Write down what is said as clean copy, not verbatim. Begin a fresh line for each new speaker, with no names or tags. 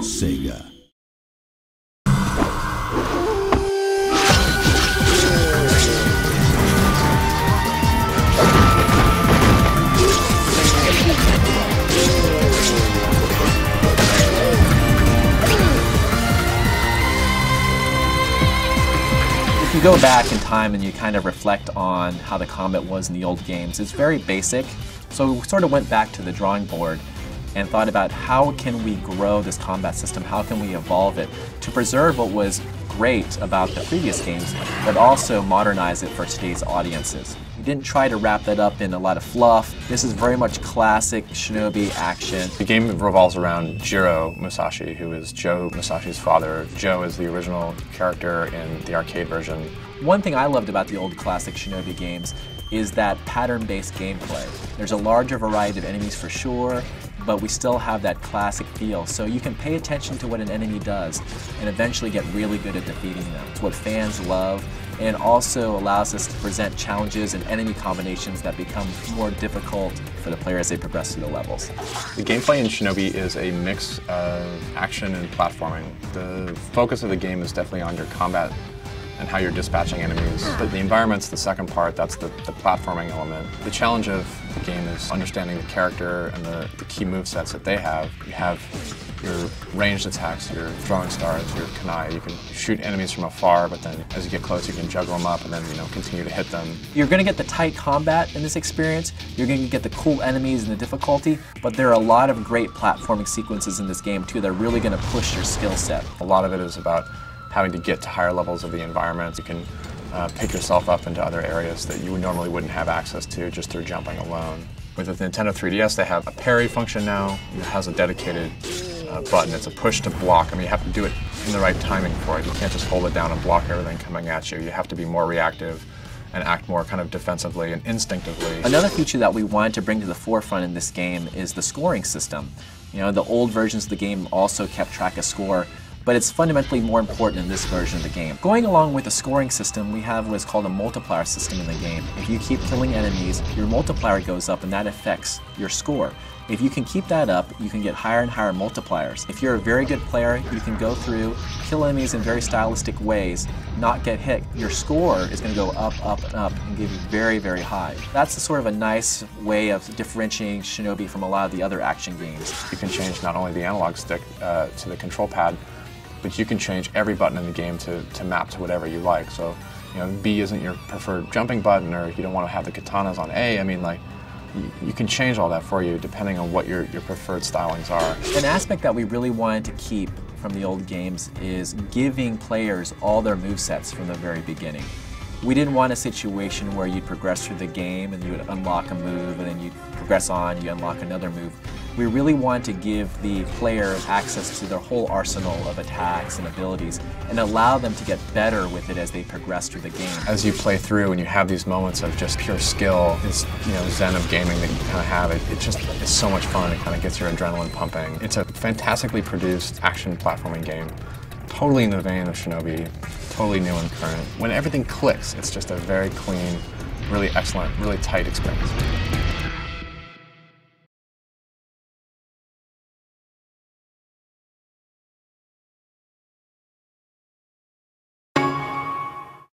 Sega.
If you go back in time and you kind of reflect on how the combat was in the old games, it's very basic. So we sort of went back to the drawing board and thought about how can we grow this combat system, how can we evolve it to preserve what was great about the previous games, but also modernize it for today's audiences. We didn't try to wrap that up in a lot of fluff. This is very much classic Shinobi action.
The game revolves around Jiro Musashi, who is Joe Musashi's father. Joe is the original character in the arcade version.
One thing I loved about the old classic Shinobi games is that pattern-based gameplay. There's a larger variety of enemies for sure, but we still have that classic feel. So you can pay attention to what an enemy does and eventually get really good at defeating them. It's what fans love, and also allows us to present challenges and enemy combinations that become more difficult for the player as they progress through the levels.
The gameplay in Shinobi is a mix of action and platforming. The focus of the game is definitely on your combat and how you're dispatching enemies. But the environment's the second part, that's the platforming element. The challenge of the game is understanding the character and the key movesets that they have. You have your ranged attacks, your throwing stars, your kunai. You can shoot enemies from afar, but then as you get close, you can juggle them up and then continue to hit them.
You're going to get the tight combat in this experience. You're going to get the cool enemies and the difficulty, but there are a lot of great platforming sequences in this game too that are really going to push your skill set.
A lot of it is about having to get to higher levels of the environment. You can pick yourself up into other areas that you normally wouldn't have access to just through jumping alone. With the Nintendo 3DS, they have a parry function now. It has a dedicated button. It's a push to block. I mean, you have to do it in the right timing for it. You can't just hold it down and block everything coming at you. You have to be more reactive and act more kind of defensively and instinctively.
Another feature that we wanted to bring to the forefront in this game is the scoring system. The old versions of the game also kept track of score, but it's fundamentally more important in this version of the game. Going along with the scoring system, we have what's called a multiplier system in the game. If you keep killing enemies, your multiplier goes up and that affects your score. If you can keep that up, you can get higher and higher multipliers. If you're a very good player, you can go through, kill enemies in very stylistic ways, not get hit. Your score is going to go up, up, and up, and give you very, very high. That's a sort of a nice way of differentiating Shinobi from a lot of the other action games.
You can change not only the analog stick to the control pad, but you can change every button in the game to map to whatever you like. So, B isn't your preferred jumping button, or you don't want to have the katanas on A. I mean, you can change all that for you depending on what your preferred stylings are.
An aspect that we really wanted to keep from the old games is giving players all their movesets from the very beginning. We didn't want a situation where you'd progress through the game and you would unlock a move and then you'd progress on, you unlock another move. We really wanted to give the player access to their whole arsenal of attacks and abilities and allow them to get better with it as they progress through the game.
As you play through and you have these moments of just pure skill, this zen of gaming that you kind of have, it just is so much fun. It kind of gets your adrenaline pumping. It's a fantastically produced action platforming game, totally in the vein of Shinobi, totally new and current. When everything clicks, it's just a very clean, really excellent, really tight experience.